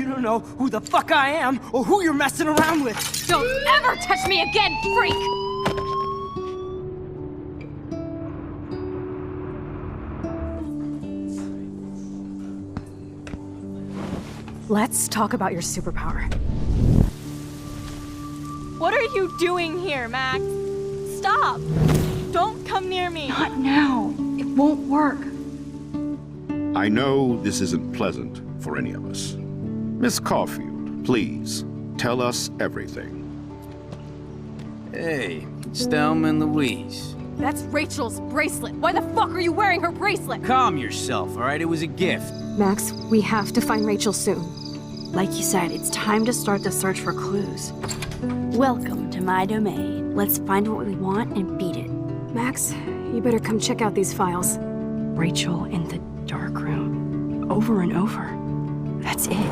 You don't know who the fuck I am or who you're messing around with. Don't ever touch me again, freak! Let's talk about your superpower. What are you doing here, Max? Stop! Don't come near me! Not now. It won't work. I know this isn't pleasant for any of us. Miss Caulfield, please, tell us everything. Hey, it's Thelma and Louise. That's Rachel's bracelet. Why the fuck are you wearing her bracelet? Calm yourself, all right? It was a gift. Max, we have to find Rachel soon. Like you said, it's time to start the search for clues. Welcome to my domain. Let's find what we want and beat it. Max, you better come check out these files. Rachel in the dark room. Over and over. That's it.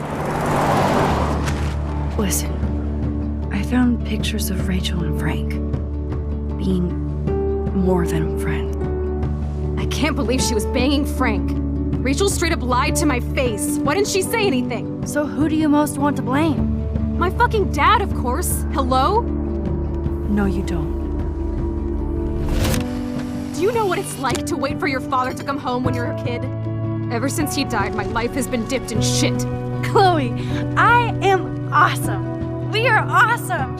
Listen, I found pictures of Rachel and Frank being more than a friend. I can't believe she was banging Frank. Rachel straight up lied to my face. Why didn't she say anything? So who do you most want to blame? My fucking dad, of course. Hello? No, you don't. Do you know what it's like to wait for your father to come home when you're a kid? Ever since he died, my life has been dipped in shit. Chloe, I am awesome! We are awesome!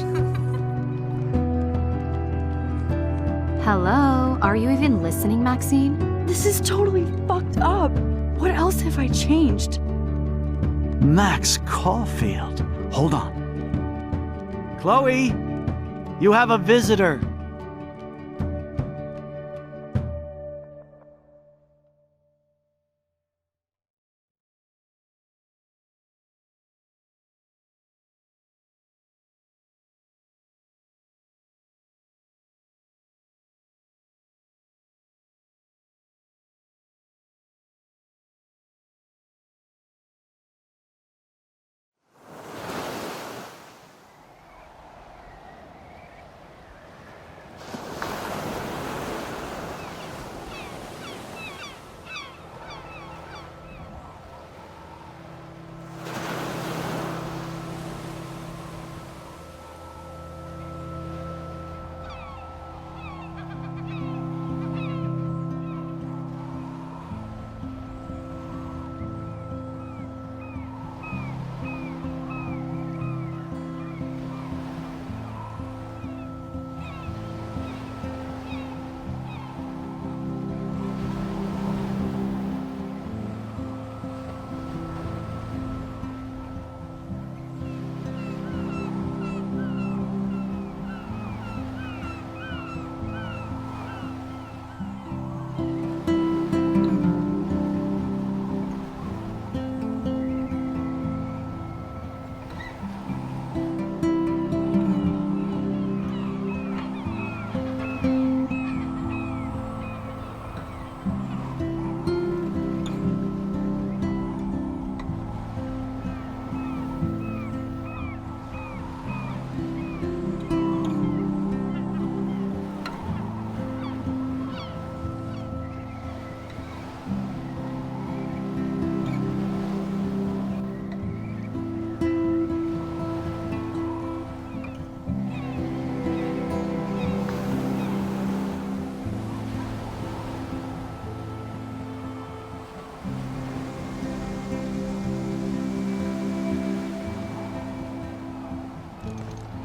Hello? Are you even listening, Maxine? This is totally fucked up. What else have I changed? Max Caulfield. Hold on. Chloe, you have a visitor.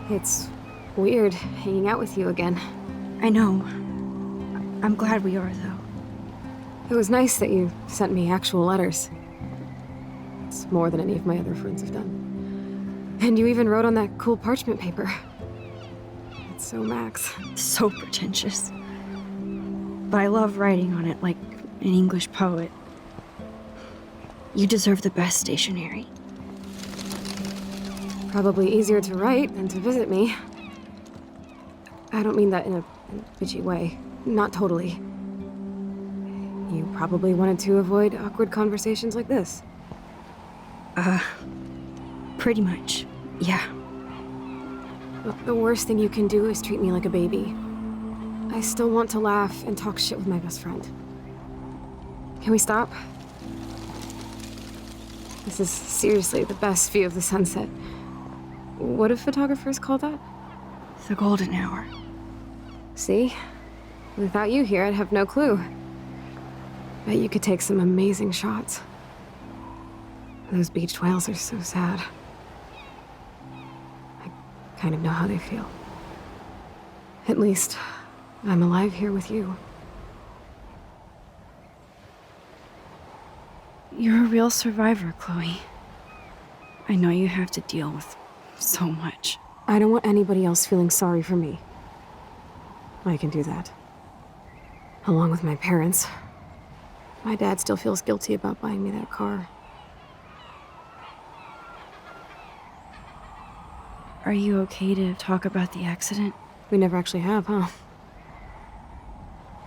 It's weird hanging out with you again. I know. I'm glad we are, though. It was nice that you sent me actual letters. It's more than any of my other friends have done. And you even wrote on that cool parchment paper. It's so Max. So pretentious. But I love writing on it like an English poet. You deserve the best stationery. Probably easier to write than to visit me. I don't mean that in a bitchy way. Not totally. You probably wanted to avoid awkward conversations like this. Pretty much, yeah. Look, the worst thing you can do is treat me like a baby. I still want to laugh and talk shit with my best friend. Can we stop? This is seriously the best view of the sunset. What do photographers call that? The golden hour. See? Without you here, I'd have no clue. Bet you could take some amazing shots. Those beached whales are so sad. I kind of know how they feel. At least, I'm alive here with you. You're a real survivor, Chloe. I know you have to deal with so much. I don't want anybody else feeling sorry for me. I can do that. Along with my parents. My dad still feels guilty about buying me that car. Are you okay to talk about the accident? We never actually have, huh?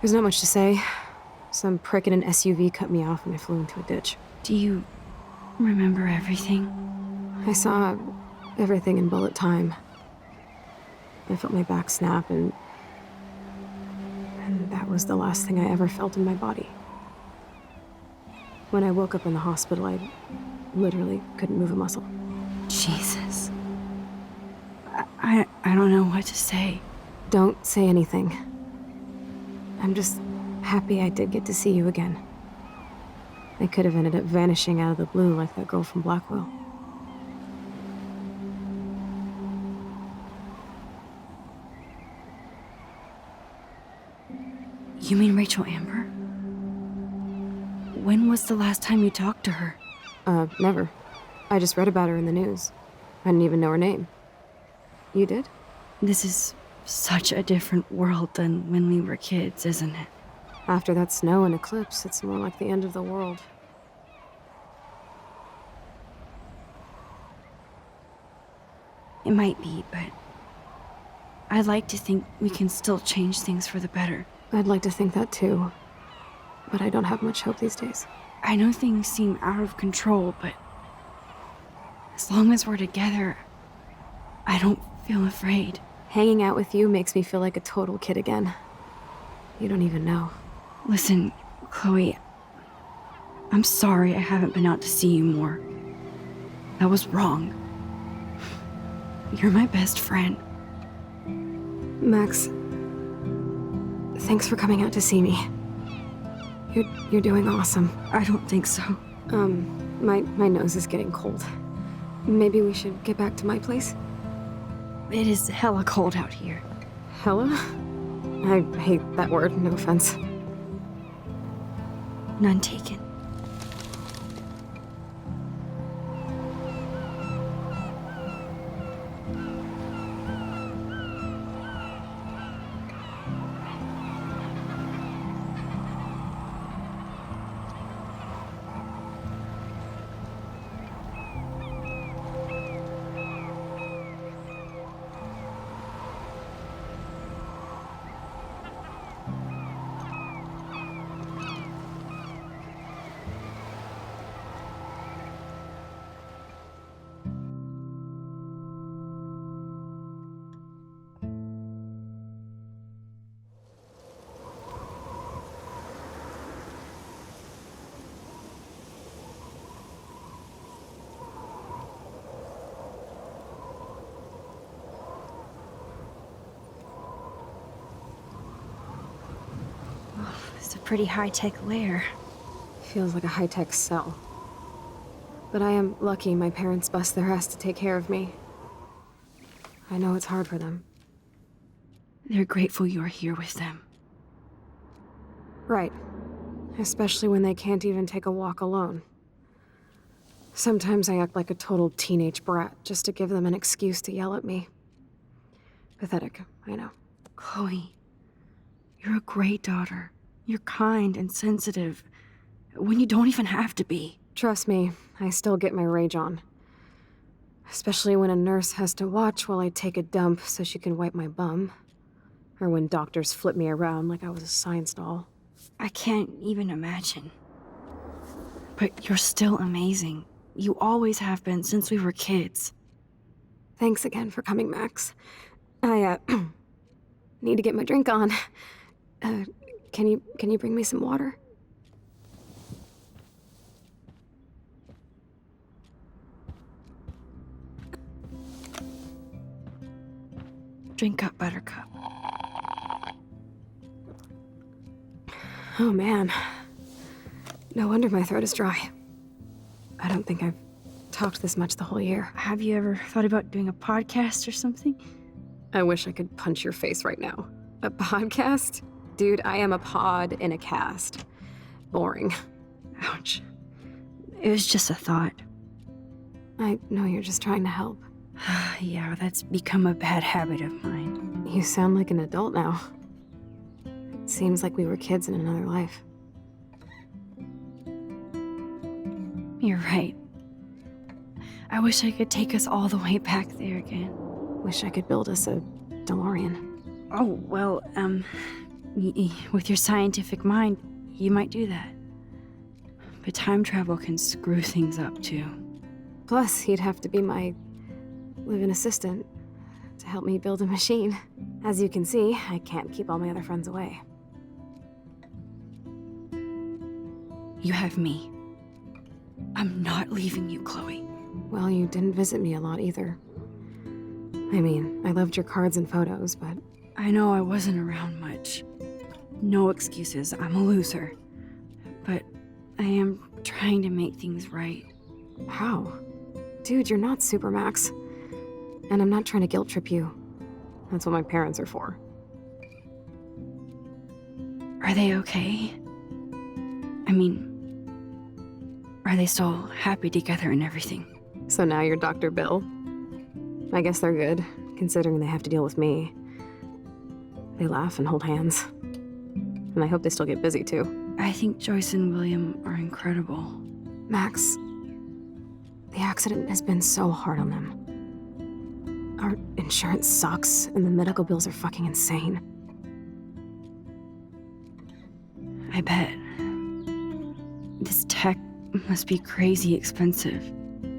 There's not much to say. Some prick in an SUV cut me off and I flew into a ditch. Do you remember everything? I saw everything in bullet time. I felt my back snap and that was the last thing I ever felt in my body. When I woke up in the hospital, I literally couldn't move a muscle. Jesus. I don't know what to say. Don't say anything. I'm just happy I did get to see you again. I could have ended up vanishing out of the blue like that girl from Blackwell. You mean Rachel Amber? When was the last time you talked to her? Never. I just read about her in the news. I didn't even know her name. You did? This is such a different world than when we were kids, isn't it? After that snow and eclipse, it's more like the end of the world. It might be, but I'd like to think we can still change things for the better. I'd like to think that too. But I don't have much hope these days. I know things seem out of control, but as long as we're together, I don't feel afraid. Hanging out with you makes me feel like a total kid again. You don't even know. Listen, Chloe, I'm sorry I haven't been out to see you more. That was wrong. You're my best friend. Max, thanks for coming out to see me. You're doing awesome. I don't think so. My nose is getting cold. Maybe we should get back to my place? It is hella cold out here. Hella? I hate that word, no offense. None taken. It's a pretty high-tech lair. Feels like a high-tech cell. But I am lucky my parents bust their ass to take care of me. I know it's hard for them. They're grateful you're here with them. Right. Especially when they can't even take a walk alone. Sometimes I act like a total teenage brat just to give them an excuse to yell at me. Pathetic, I know. Chloe, you're a great daughter. You're kind and sensitive, when you don't even have to be. Trust me, I still get my rage on. Especially when a nurse has to watch while I take a dump so she can wipe my bum. Or when doctors flip me around like I was a science doll. I can't even imagine. But you're still amazing. You always have been since we were kids. Thanks again for coming, Max. I, need to get my drink on. Can you bring me some water? Drink up, Buttercup. Oh man. No wonder my throat is dry. I don't think I've talked this much the whole year. Have you ever thought about doing a podcast or something? I wish I could punch your face right now. A podcast? Dude, I am a pod in a cast. Boring. Ouch. It was just a thought. I know you're just trying to help. Yeah, that's become a bad habit of mine. You sound like an adult now. It seems like we were kids in another life. You're right. I wish I could take us all the way back there again. Wish I could build us a DeLorean. Oh, well, with your scientific mind, you might do that. But time travel can screw things up, too. Plus, he'd have to be my live-in assistant to help me build a machine. As you can see, I can't keep all my other friends away. You have me. I'm not leaving you, Chloe. Well, you didn't visit me a lot either. I mean, I loved your cards and photos, but... I know I wasn't around much. No excuses, I'm a loser. But I am trying to make things right. How? Dude, you're not Supermax. And I'm not trying to guilt trip you. That's what my parents are for. Are they okay? I mean, are they still happy together and everything? So now you're Dr. Bill? I guess they're good, considering they have to deal with me. They laugh and hold hands. And I hope they still get busy, too. I think Joyce and William are incredible. Max, the accident has been so hard on them. Our insurance sucks, and the medical bills are fucking insane. I bet. This tech must be crazy expensive.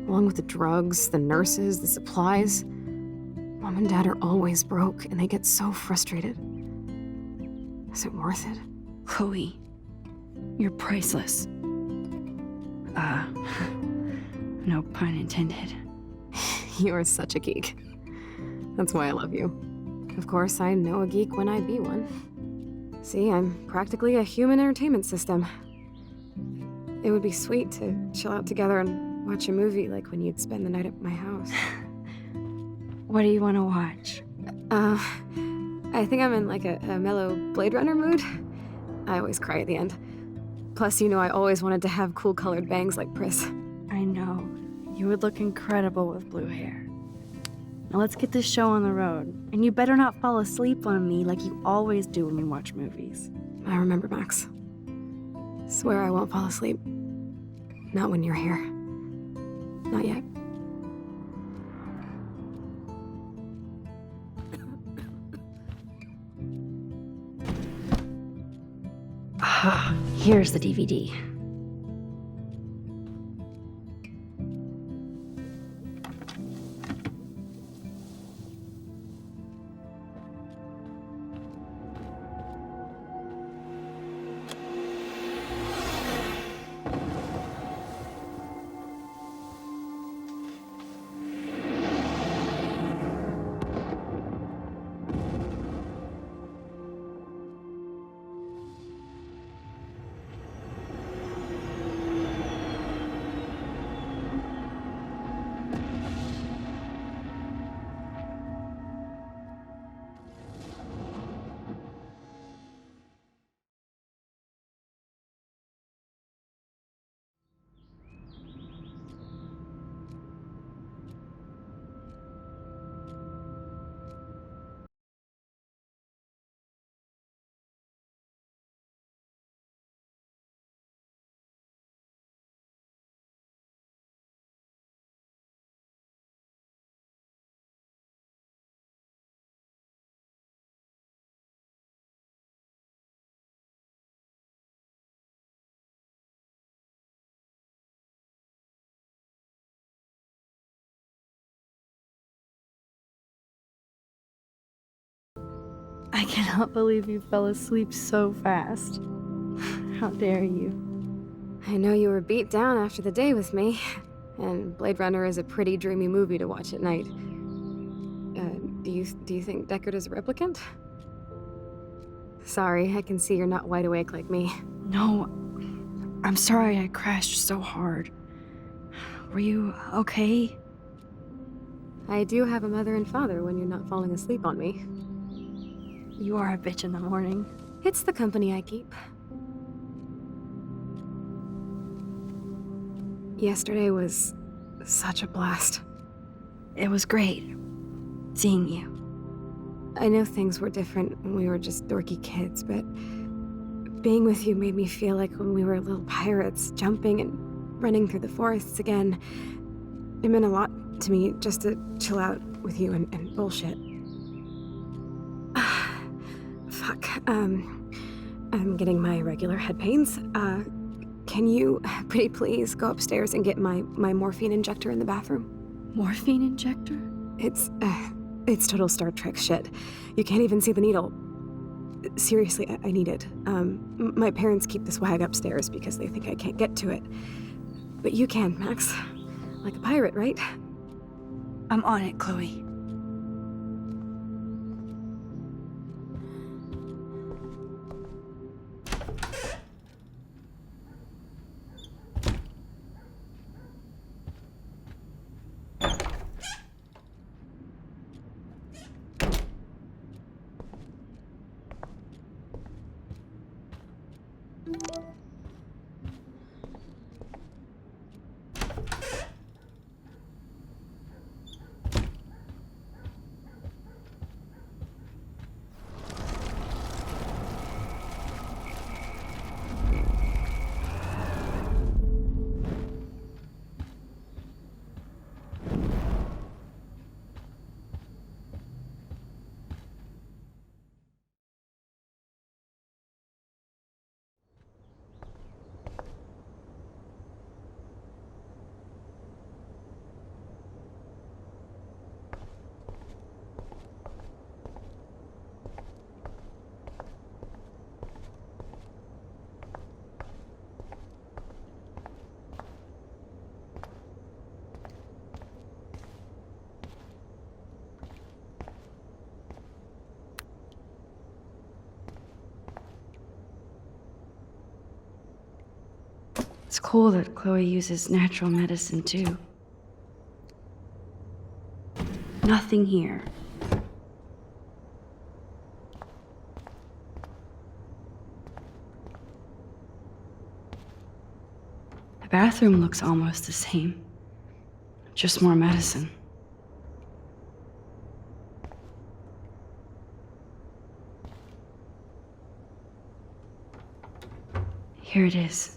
Along with the drugs, the nurses, the supplies. Mom and Dad are always broke, and they get so frustrated. Is it worth it? Chloe, you're priceless. No pun intended. You are such a geek. That's why I love you. Of course, I know a geek when I be one. See, I'm practically a human entertainment system. It would be sweet to chill out together and watch a movie like when you'd spend the night at my house. What do you want to watch? I think I'm in like a mellow Blade Runner mood. I always cry at the end. Plus, you know I always wanted to have cool colored bangs like Pris. I know. You would look incredible with blue hair. Now let's get this show on the road. And you better not fall asleep on me like you always do when we watch movies. I remember, Max. Swear I won't fall asleep. Not when you're here. Not yet. Here's the DVD. I cannot believe you fell asleep so fast. How dare you? I know you were beat down after the day with me, and Blade Runner is a pretty dreamy movie to watch at night. Do you think Deckard is a replicant? Sorry, I can see you're not wide awake like me. No, I'm sorry I crashed so hard. Were you okay? I do have a mother and father when you're not falling asleep on me. You are a bitch in the morning. It's the company I keep. Yesterday was such a blast. It was great seeing you. I know things were different when we were just dorky kids, but being with you made me feel like when we were little pirates, jumping and running through the forests again. It meant a lot to me just to chill out with you and bullshit. Fuck. I'm getting my regular head pains. Can you, pretty please, go upstairs and get my morphine injector in the bathroom? Morphine injector? It's total Star Trek shit. You can't even see the needle. Seriously, I need it. My parents keep the swag upstairs because they think I can't get to it. But you can, Max. Like a pirate, right? I'm on it, Chloe. It's cool that Chloe uses natural medicine too. Nothing here. The bathroom looks almost the same. Just more medicine. Here it is.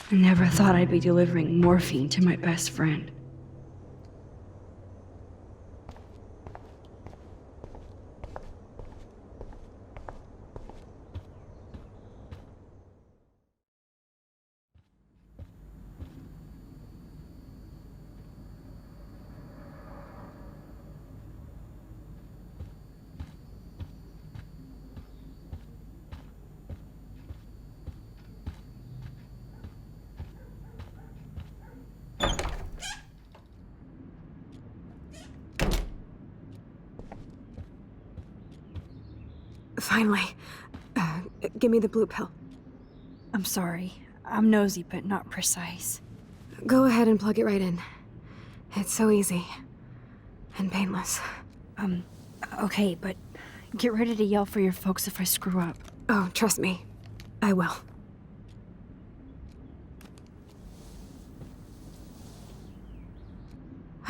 I never thought I'd be delivering morphine to my best friend. Finally. Give me the blue pill. I'm sorry. I'm nosy, but not precise. Go ahead and plug it right in. It's so easy. And painless. Okay, but get ready to yell for your folks if I screw up. Oh, trust me. I will.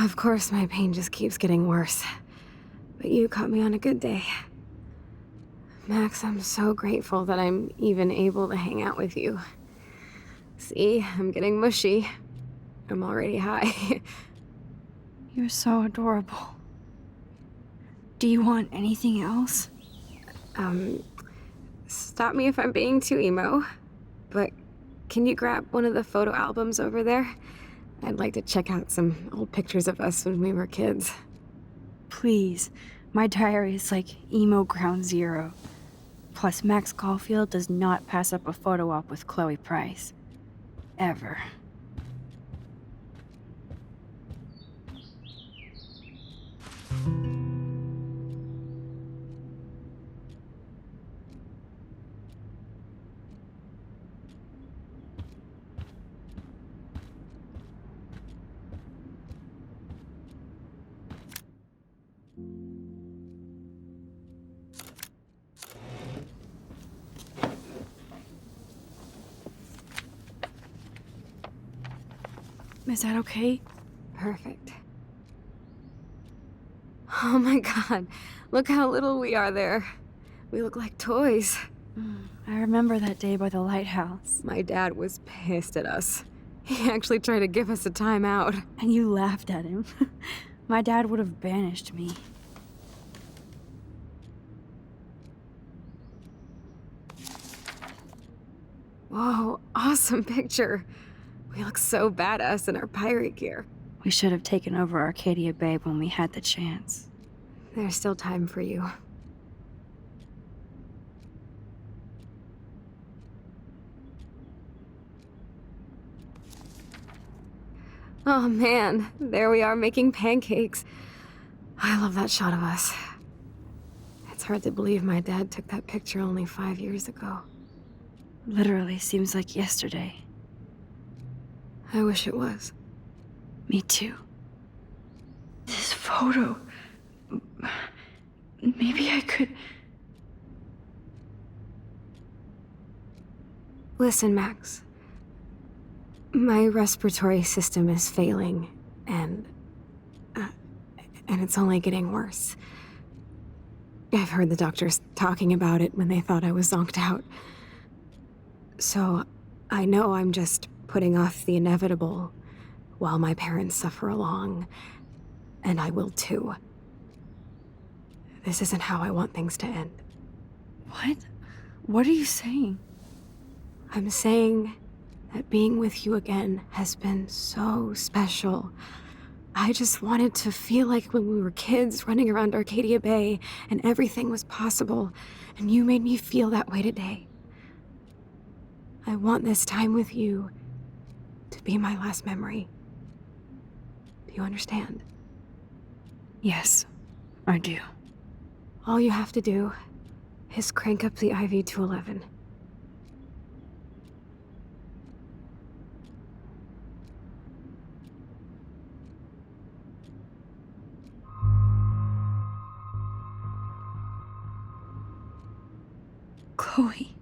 Of course, my pain just keeps getting worse. But you caught me on a good day. Max, I'm so grateful that I'm even able to hang out with you. See, I'm getting mushy. I'm already high. You're so adorable. Do you want anything else? Stop me if I'm being too emo, but can you grab one of the photo albums over there? I'd like to check out some old pictures of us when we were kids. Please. My diary is like emo ground zero. Plus, Max Caulfield does not pass up a photo op with Chloe Price. Ever. Is that okay? Perfect. Oh my god, look how little we are there. We look like toys. I remember that day by the lighthouse. My dad was pissed at us. He actually tried to give us a timeout. And you laughed at him. My dad would have banished me. Whoa, awesome picture. We look so badass in our pirate gear. We should have taken over Arcadia Bay when we had the chance. There's still time for you. Oh man, there we are making pancakes. I love that shot of us. It's hard to believe my dad took that picture only 5 years ago. Literally seems like yesterday. I wish it was. Me too. This photo... Maybe I could... Listen, Max. My respiratory system is failing, and it's only getting worse. I've heard the doctors talking about it when they thought I was zonked out. So, I know I'm just putting off the inevitable while my parents suffer along, and I will too. This isn't how I want things to end. What? What are you saying? I'm saying that being with you again has been so special. I just wanted to feel like when we were kids running around Arcadia Bay and everything was possible, and you made me feel that way today. I want this time with you to be my last memory. Do you understand? Yes, I do. All you have to do is crank up the IV to 11. Chloe.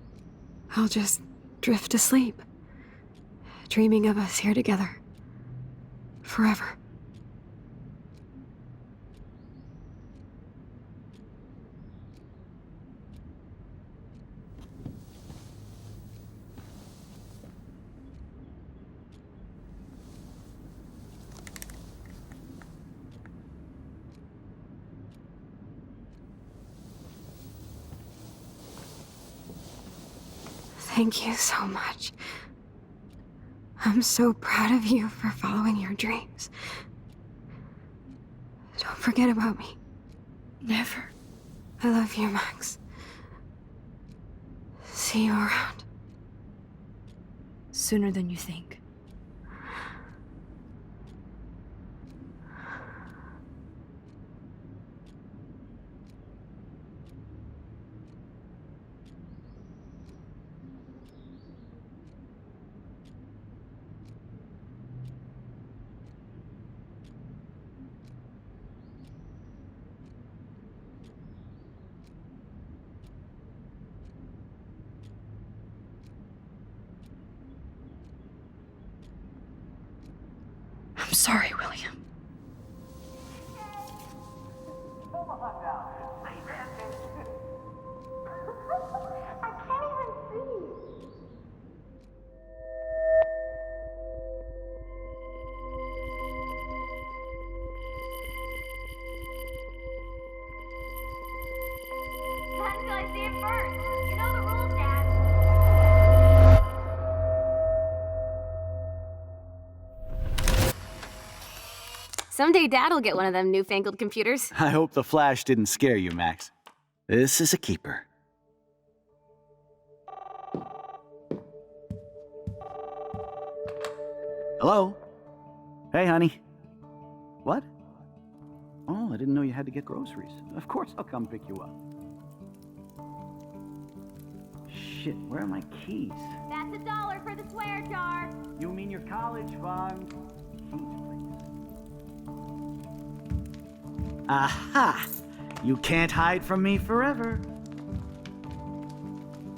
I'll just drift to sleep, dreaming of us here together. Forever. Thank you so much. I'm so proud of you for following your dreams. Don't forget about me. Never. I love you, Max. See you around. Sooner than you think. I'm sorry, William. Not until I see it first. You know the rules, Dad. Someday Dad'll get one of them newfangled computers. I hope the flash didn't scare you, Max. This is a keeper. Hello? Hey, honey. What? Oh, I didn't know you had to get groceries. Of course I'll come pick you up. Shit, where are my keys? That's $1 for the swear jar. You mean your college fund? Keys, please. Aha! You can't hide from me forever.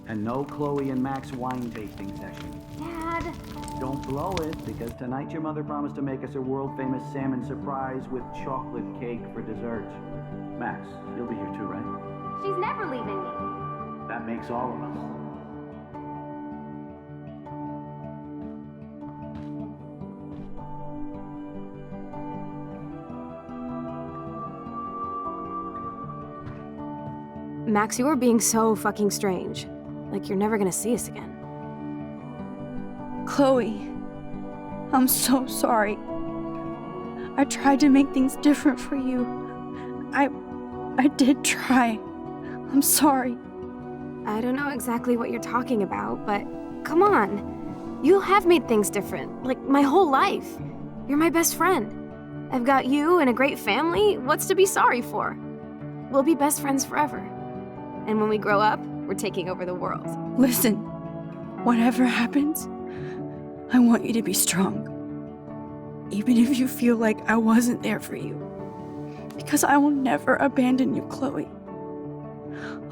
And no Chloe and Max wine tasting session. Dad, Don't blow it, because tonight your mother promised to make us a world-famous salmon surprise with chocolate cake for dessert. Max, you'll be here too, right? She's never leaving me. That makes all of us. Max, you are being so fucking strange. Like you're never gonna see us again. Chloe, I'm so sorry. I tried to make things different for you. I did try. I'm sorry. I don't know exactly what you're talking about, but come on. You have made things different, like my whole life. You're my best friend. I've got you and a great family. What's to be sorry for? We'll be best friends forever. And when we grow up, we're taking over the world. Listen, whatever happens, I want you to be strong. Even if you feel like I wasn't there for you. Because I will never abandon you, Chloe.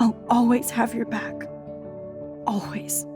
I'll always have your back. Always.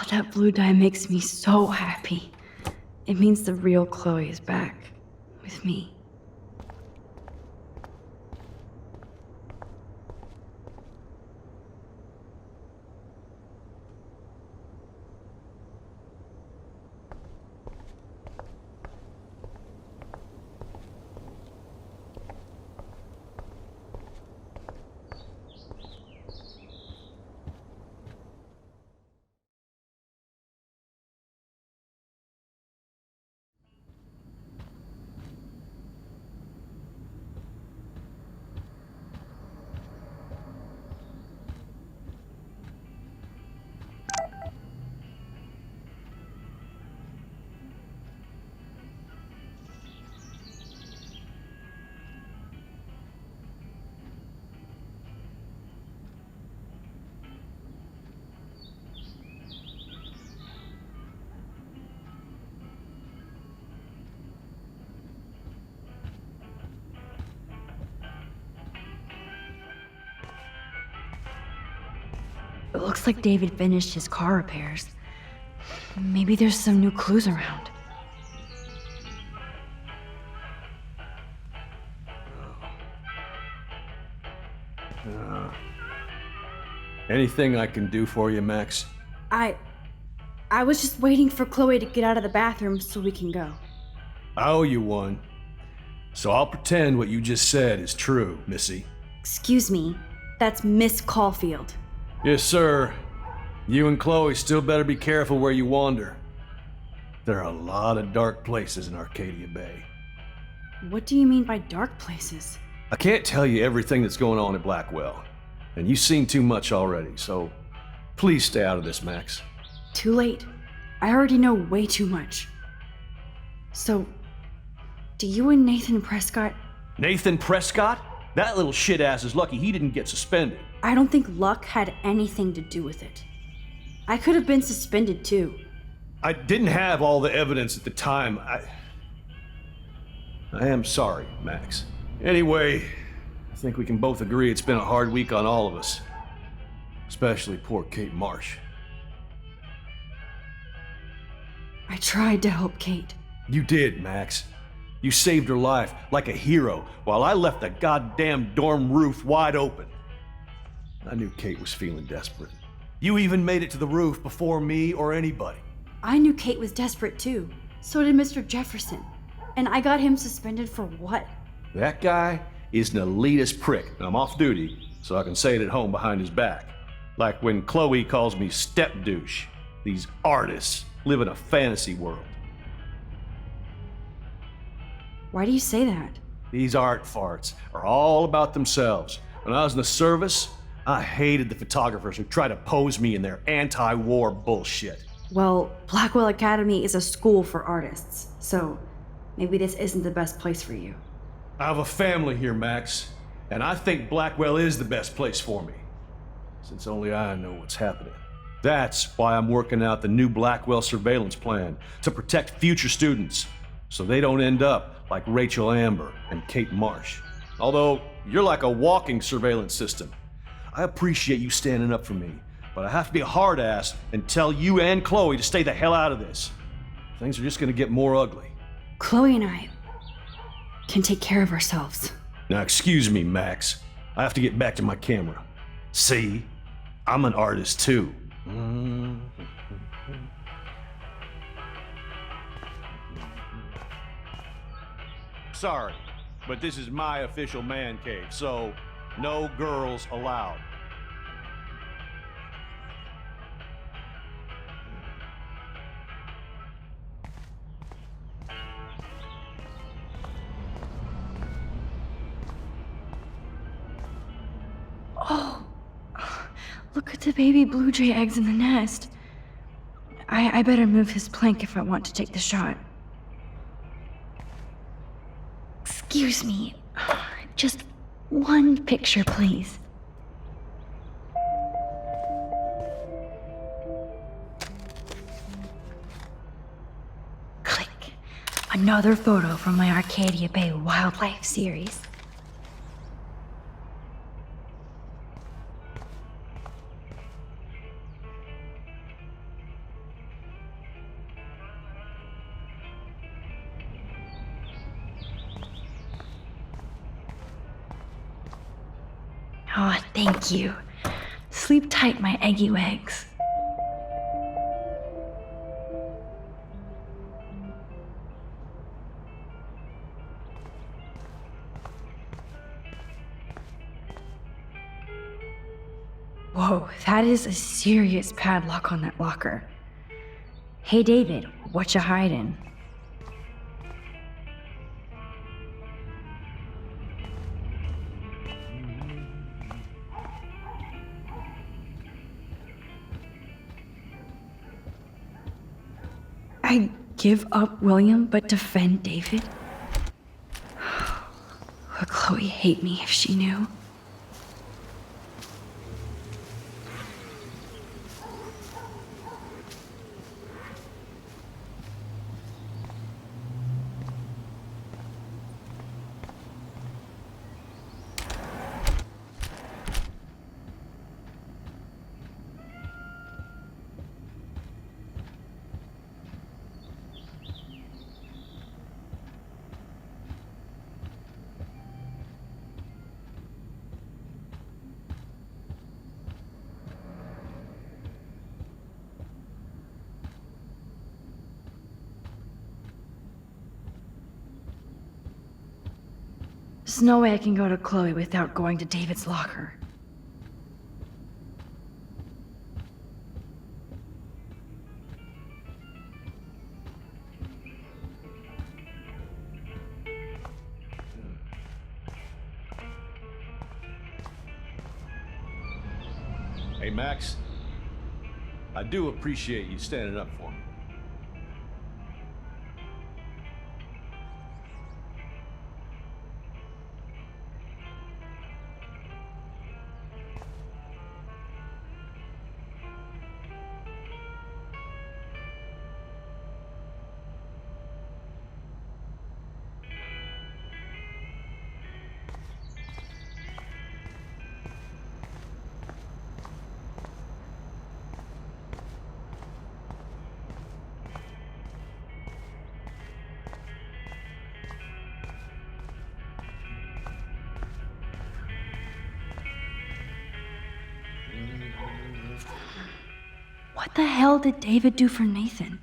that blue dye makes me so happy. It means the real Chloe is back with me. It looks like David finished his car repairs. Maybe there's some new clues around. Anything I can do for you, Max? I was just waiting for Chloe to get out of the bathroom so we can go. I owe you one. So I'll pretend what you just said is true, Missy. Excuse me, that's Miss Caulfield. Yes, sir. You and Chloe still better be careful where you wander. There are a lot of dark places in Arcadia Bay. What do you mean by dark places? I can't tell you everything that's going on at Blackwell, and you've seen too much already, so please stay out of this, Max. Too late. I already know way too much. So, do you and Nathan Prescott... Nathan Prescott? That little shit-ass is lucky he didn't get suspended. I don't think luck had anything to do with it. I could have been suspended too. I didn't have all the evidence at the time. I am sorry, Max. Anyway, I think we can both agree it's been a hard week on all of us. Especially poor Kate Marsh. I tried to help Kate. You did, Max. You saved her life like a hero while I left the goddamn dorm roof wide open. I knew Kate was feeling desperate. You even made it to the roof before me or anybody. I knew Kate was desperate too. So did Mr. Jefferson. And I got him suspended for what? That guy is an elitist prick, and I'm off duty, so I can say it at home behind his back. Like when Chloe calls me step douche. These artists live in a fantasy world. Why do you say that? These art farts are all about themselves. When I was in the service, I hated the photographers who try to pose me in their anti-war bullshit. Well, Blackwell Academy is a school for artists, so maybe this isn't the best place for you. I have a family here, Max, and I think Blackwell is the best place for me, since only I know what's happening. That's why I'm working out the new Blackwell surveillance plan to protect future students, so they don't end up like Rachel Amber and Kate Marsh. Although you're like a walking surveillance system. I appreciate you standing up for me, but I have to be a hard ass and tell you and Chloe to stay the hell out of this. Things are just gonna get more ugly. Chloe and I can take care of ourselves. Now excuse me, Max. I have to get back to my camera. See? I'm an artist too. Sorry, but this is my official man cave, so no girls allowed. Oh, look at the baby blue jay eggs in the nest. I better move his plank if I want to take the shot. Excuse me, just one picture, please. Click. Another photo from my Arcadia Bay Wildlife series. Aw, thank you. Sleep tight, my eggy legs. Whoa, that is a serious padlock on that locker. Hey David, what you hiding? I give up William but defend David? Would Chloe hate me if she knew? There's no way I can go to Chloe without going to David's locker. Hey, Max. I do appreciate you standing up for me. What the hell did David do for Nathan?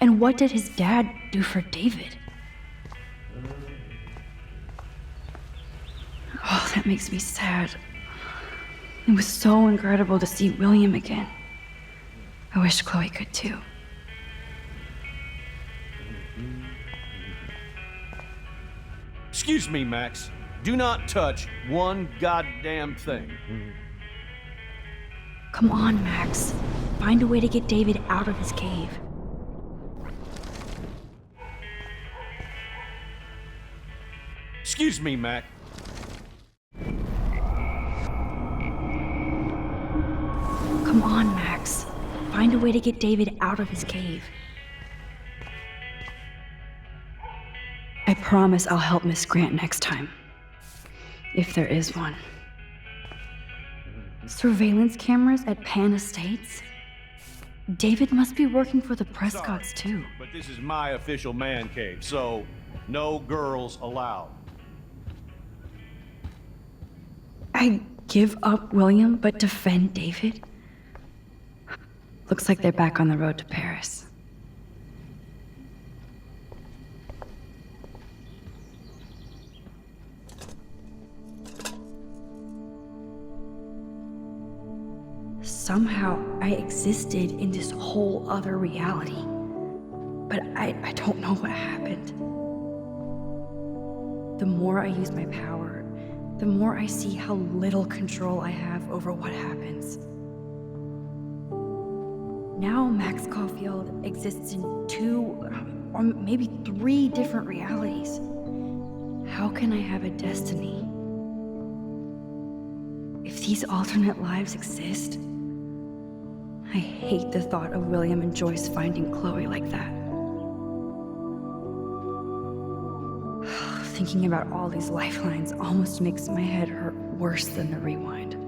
And what did his dad do for David? Oh, that makes me sad. It was so incredible to see William again. I wish Chloe could too. Excuse me, Max. Do not touch one goddamn thing. Come on, Max. Find a way to get David out of his cave. Excuse me, Mac. Come on, Max. Find a way to get David out of his cave. I promise I'll help Miss Grant next time. If there is one. Surveillance cameras at Pan Estates? David must be working for the Prescotts too. But this is my official man cave, so no girls allowed. I give up William but defend David? Looks like they're back on the road to Paris. Somehow I existed in this whole other reality. But I don't know what happened. The more I use my power, the more I see how little control I have over what happens. Now Max Caulfield exists in 2, or maybe 3 different realities. How can I have a destiny? If these alternate lives exist, I hate the thought of William and Joyce finding Chloe like that. Thinking about all these lifelines almost makes my head hurt worse than the rewind.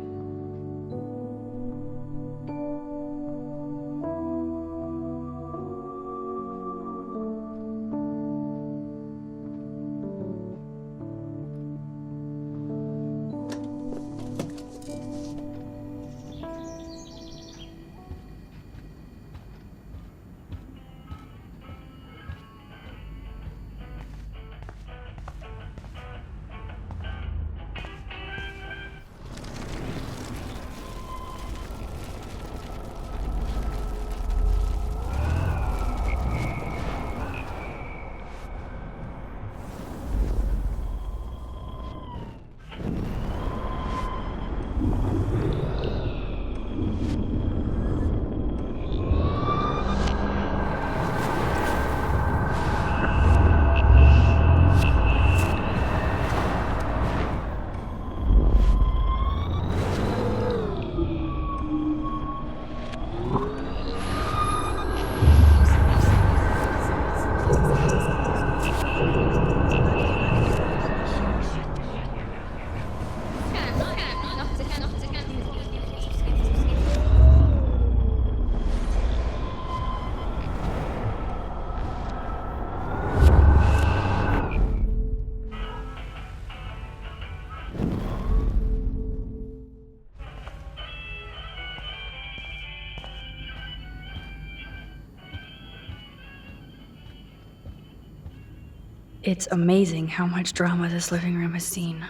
It's amazing how much drama this living room has seen.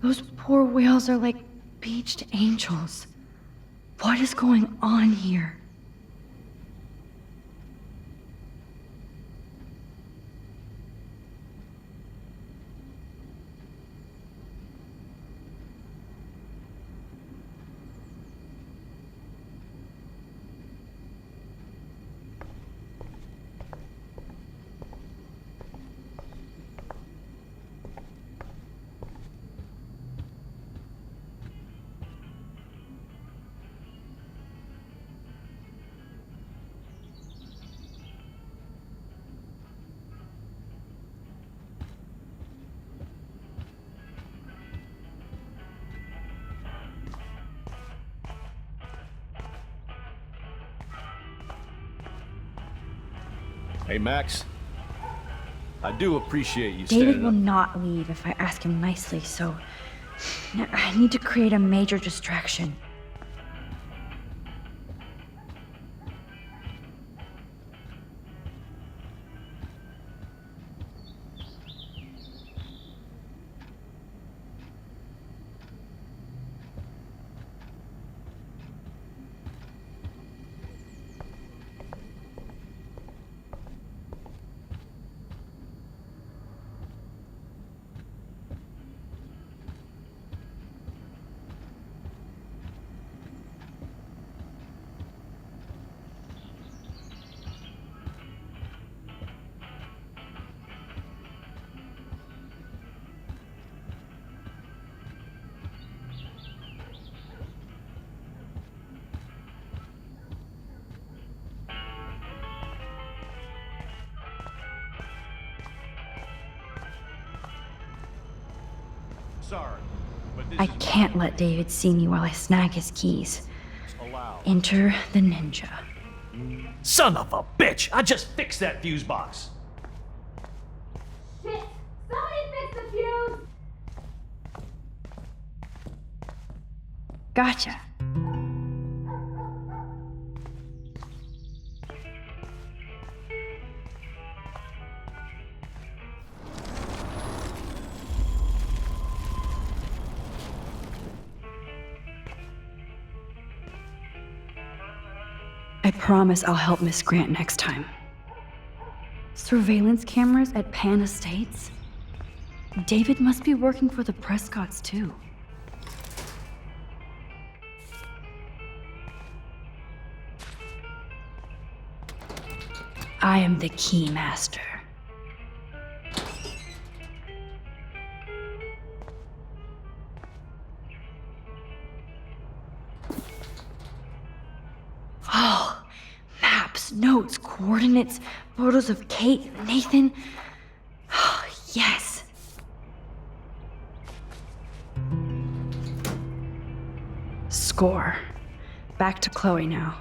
Those poor whales are like beached angels. What is going on here? Hey, Max. I do appreciate you standing David will up. not leave if I ask him nicely, so I need to create a major distraction. Sorry, but this I is can't let David see me while I snag his keys. allowed. Enter the ninja. Son of a bitch! I just fixed that fuse box. Shit! Somebody fix the fuse! Gotcha. I promise I'll help Miss Grant next time. Surveillance cameras at Pan Estates? David must be working for the Prescotts too. I am the key master. Oh, maps, notes, coordinates, photos of Kate, Nathan. Oh, yes. Score. Back to Chloe now.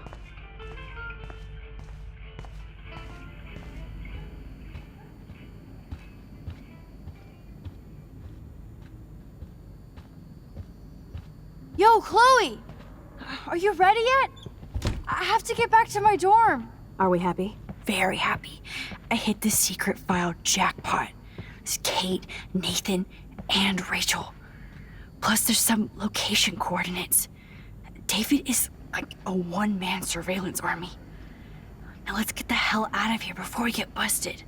Yo, Chloe! Are you ready yet? I have to get back to my dorm. Are we happy? Very happy. I hit the secret file jackpot. It's Kate, Nathan, and Rachel. Plus, there's some location coordinates. David is like a one-man surveillance army. Now let's get the hell out of here before we get busted.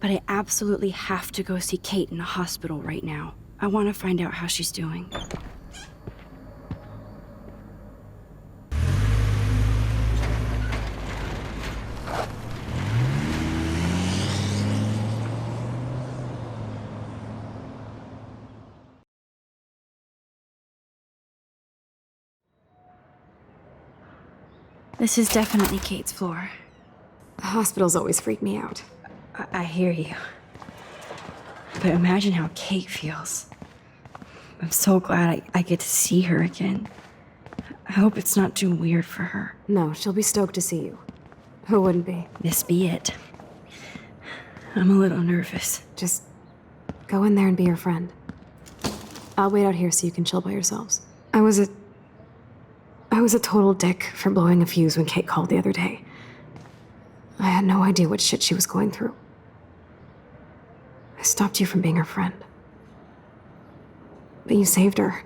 But I absolutely have to go see Kate in the hospital right now. I want to find out how she's doing. This is definitely Kate's floor. Hospitals always freak me out. I hear you. But imagine how Kate feels. I'm so glad I get to see her again. I hope it's not too weird for her. No, she'll be stoked to see you. Who wouldn't be? This be it. I'm a little nervous. Just go in there and be your friend. I'll wait out here so you can chill by yourselves. I was a total dick for blowing a fuse when Kate called the other day. I had no idea what shit she was going through. I stopped you from being her friend. But you saved her.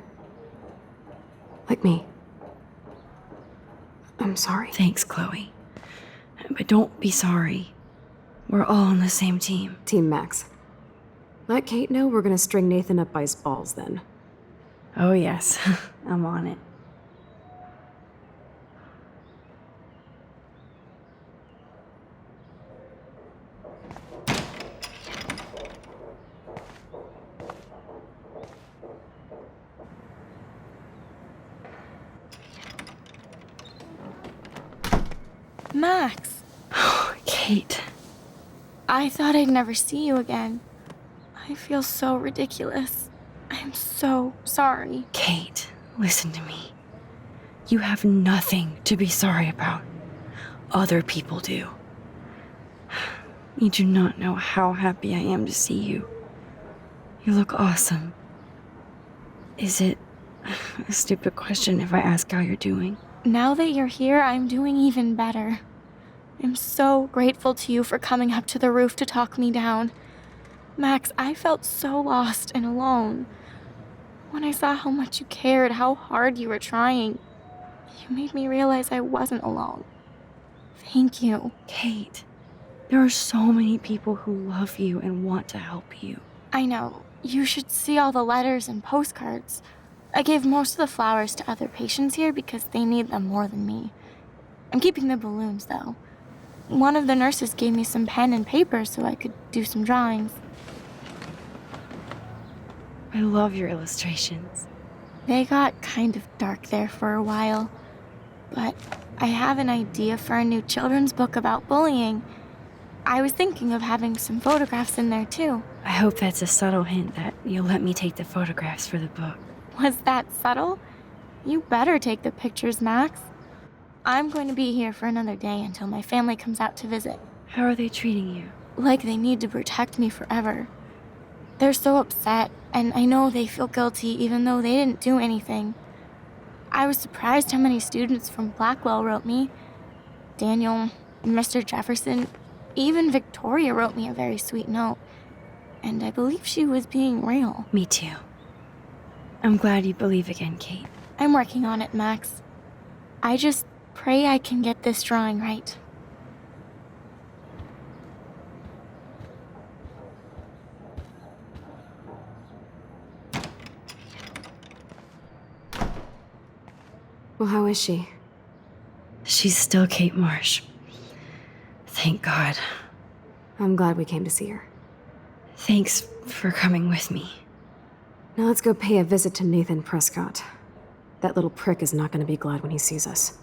Like me. I'm sorry. Thanks, Chloe. But don't be sorry. We're all on the same team. Team Max. Let Kate know we're gonna string Nathan up by his balls then. Oh, yes. I'm on it. Max, Kate. I thought I'd never see you again. I feel so ridiculous. I'm so sorry. Kate, listen to me. You have nothing to be sorry about. Other people do. You do not know how happy I am to see you. You look awesome. Is it a stupid question if I ask how you're doing? Now that you're here, I'm doing even better. I'm so grateful to you for coming up to the roof to talk me down. Max, I felt so lost and alone. When I saw how much you cared, how hard you were trying, you made me realize I wasn't alone. Thank you. Kate, there are so many people who love you and want to help you. I know. You should see all the letters and postcards. I gave most of the flowers to other patients here because they need them more than me. I'm keeping the balloons, though. One of the nurses gave me some pen and paper so I could do some drawings. I love your illustrations. They got kind of dark there for a while, but I have an idea for a new children's book about bullying. I was thinking of having some photographs in there, too. I hope that's a subtle hint that you'll let me take the photographs for the book. Was that subtle? You better take the pictures, Max. I'm going to be here for another day until my family comes out to visit. How are they treating you? Like they need to protect me forever. They're so upset, and I know they feel guilty even though they didn't do anything. I was surprised how many students from Blackwell wrote me. Daniel, Mr. Jefferson, even Victoria wrote me a very sweet note. And I believe she was being real. Me too. I'm glad you believe again, Kate. I'm working on it, Max. I just pray I can get this drawing right. Well, how is she? She's still Kate Marsh. Thank God. I'm glad we came to see her. Thanks for coming with me. Now let's go pay a visit to Nathan Prescott. That little prick is not going to be glad when he sees us.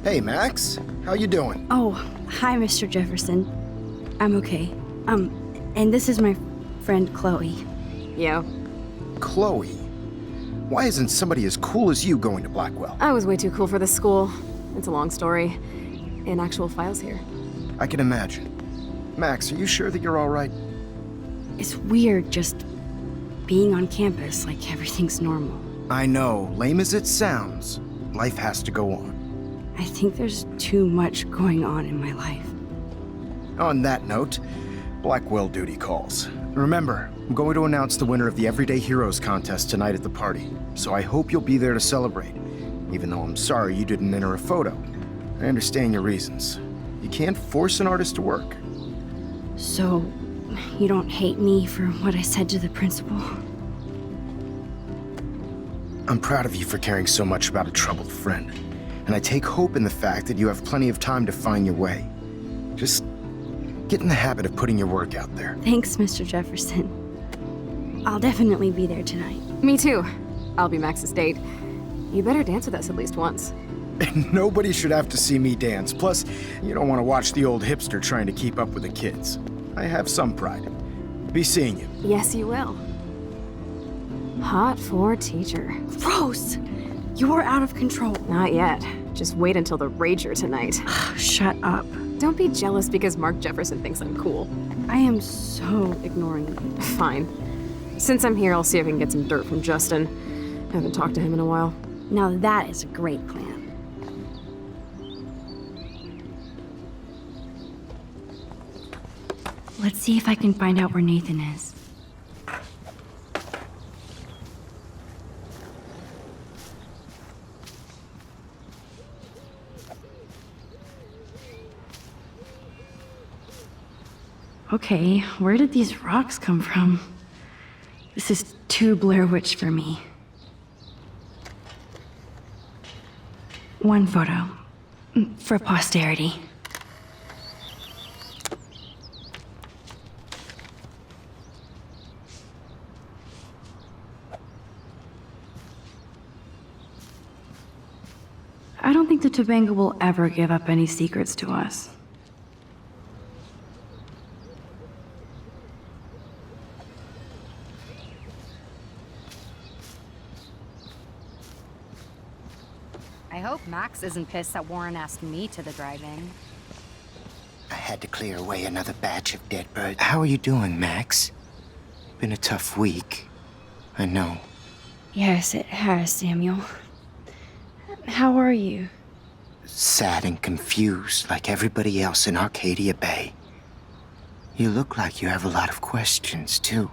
Hey, Max. How you doing? Oh, hi, Mr. Jefferson. I'm okay. And this is my friend Chloe. Yeah. Chloe? Why isn't somebody as cool as you going to Blackwell? I was way too cool for this school. It's a long story. In actual files here. I can imagine. Max, are you sure that you're all right? It's weird just being on campus like everything's normal. I know. Lame as it sounds, life has to go on. I think there's too much going on in my life. On that note, Blackwell duty calls. Remember, I'm going to announce the winner of the Everyday Heroes contest tonight at the party, so I hope you'll be there to celebrate, even though I'm sorry you didn't enter a photo. I understand your reasons. You can't force an artist to work. So, you don't hate me for what I said to the principal? I'm proud of you for caring so much about a troubled friend, and I take hope in the fact that you have plenty of time to find your way. Just get in the habit of putting your work out there. Thanks, Mr. Jefferson. I'll definitely be there tonight. Me too. I'll be Max's date. You better dance with us at least once. Nobody should have to see me dance. Plus, you don't want to watch the old hipster trying to keep up with the kids. I have some pride. Be seeing you. Yes, you will. Hot for teacher. Gross! You are out of control. Not yet. Just wait until the Rager tonight. Shut up. Don't be jealous because Mark Jefferson thinks I'm cool. I am so ignoring you. Fine. Since I'm here, I'll see if I can get some dirt from Justin. Haven't talked to him in a while. Now that is a great plan. Let's see if I can find out where Nathan is. Okay, where did these rocks come from? This is too Blair Witch for me. One photo. For posterity. I don't think the Tobanga will ever give up any secrets to us. I hope Max isn't pissed that Warren asked me to the drive-in. I had to clear away another batch of dead birds. How are you doing, Max? Been a tough week. I know. Yes, it has, Samuel. How are you? Sad and confused, like everybody else in Arcadia Bay. You look like you have a lot of questions, too.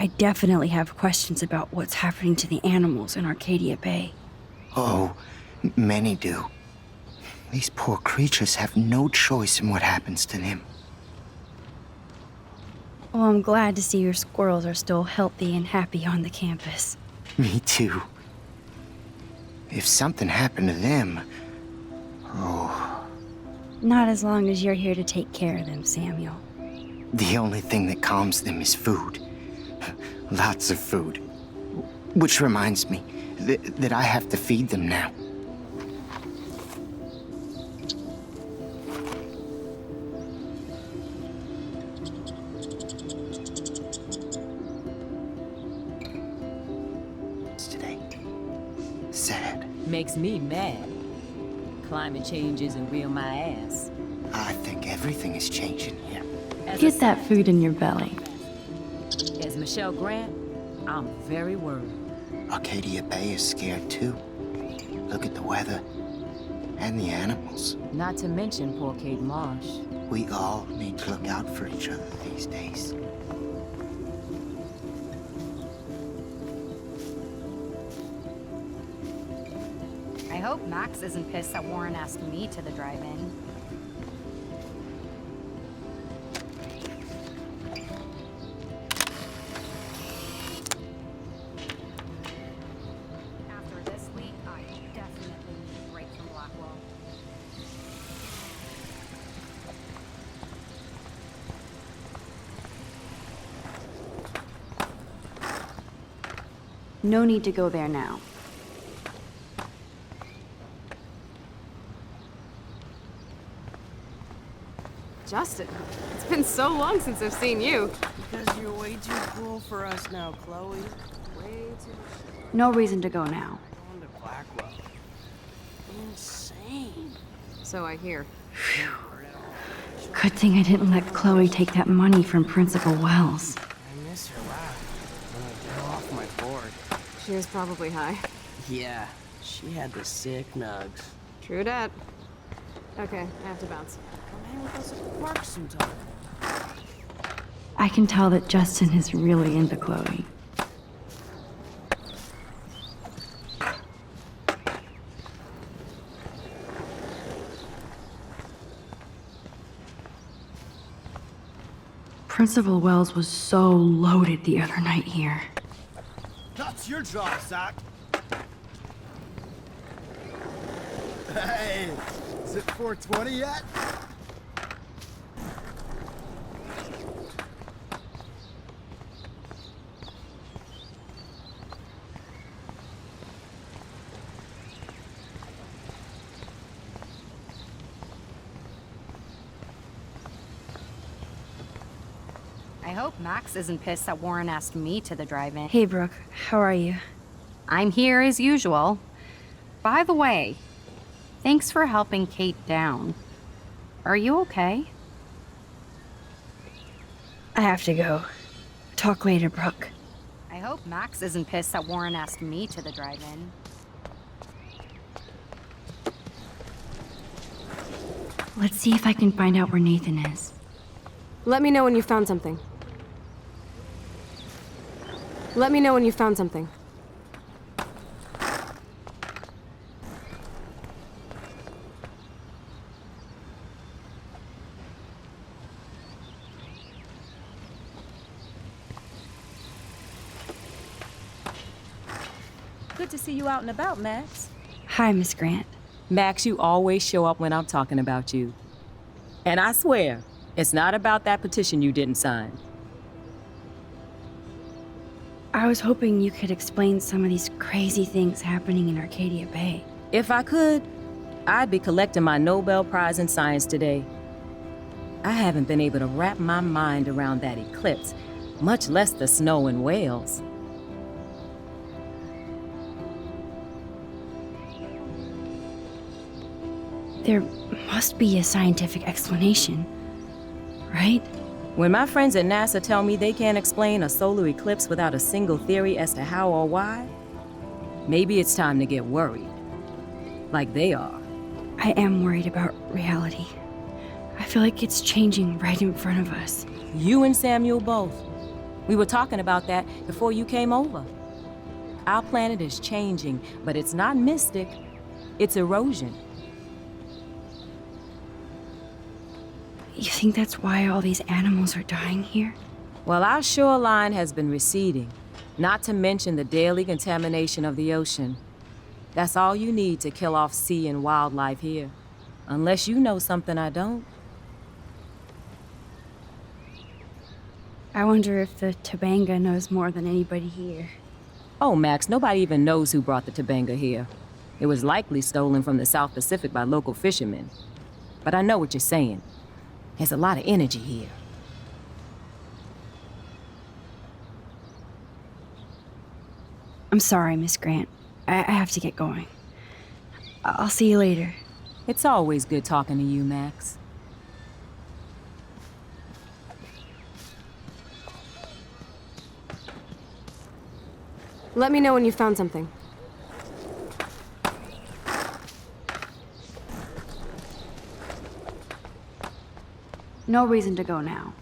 I definitely have questions about what's happening to the animals in Arcadia Bay. Oh, many do. These poor creatures have no choice in what happens to them. Well, I'm glad to see your squirrels are still healthy and happy on the campus. Me too. If something happened to them... Oh... Not as long as you're here to take care of them, Samuel. The only thing that calms them is food. Lots of food. Which reminds me that I have to feed them now. Today. Sad. Makes me mad. Climate change isn't real my ass. I think everything is changing here. Get that food in your belly. As Michelle Grant, I'm very worried. Arcadia Bay is scared too. Look at the weather. And the animals. Not to mention poor Kate Marsh. We all need to look out for each other these days. I hope Max isn't pissed that Warren asked me to the drive-in. After this week, I definitely need a break from Blackwell. No need to go there now. Justin, it's been so long since I've seen you. Because you're way too cool for us now, Chloe. Way too No reason to go now. going to Blackwell. Insane. So I hear. Good thing I didn't let Chloe take that money from Principal Wells. I miss her laugh when I get off my board. She was probably high. Yeah, she had the sick nugs. True dat. Okay, I have to bounce. Come hang with us at the park sometime. I can tell that Justin is really into Chloe. Principal Wells was so loaded the other night here. That's your job, Zach. Hey, is it 420 yet? I hope Max isn't pissed that Warren asked me to the drive-in. Hey, Brooke. How are you? I'm here as usual. By the way, thanks for helping Kate down. Are you okay? I have to go. Talk later, Brooke. I hope Max isn't pissed that Warren asked me to the drive-in. Let's see if I can find out where Nathan is. Let me know when you found something. Let me know when you found something. Good to see you out and about, Max. Hi, Miss Grant. Max, you always show up when I'm talking about you. And I swear, it's not about that petition you didn't sign. I was hoping you could explain some of these crazy things happening in Arcadia Bay. If I could, I'd be collecting my Nobel Prize in Science today. I haven't been able to wrap my mind around that eclipse, much less the snow in Wales. There must be a scientific explanation, right? When my friends at NASA tell me they can't explain a solar eclipse without a single theory as to how or why, maybe it's time to get worried. Like they are. I am worried about reality. I feel like it's changing right in front of us. You and Samuel both. We were talking about that before you came over. Our planet is changing, but it's not mystic. It's erosion. You think that's why all these animals are dying here? Well, our shoreline has been receding, not to mention the daily contamination of the ocean. That's all you need to kill off sea and wildlife here. Unless you know something I don't. I wonder if the Tobanga knows more than anybody here. Oh, Max, nobody even knows who brought the Tobanga here. It was likely stolen from the South Pacific by local fishermen. But I know what you're saying. There's a lot of energy here. I'm sorry, Miss Grant. I have to get going. I'll see you later. It's always good talking to you, Max. Let me know when you found something. No reason to go now.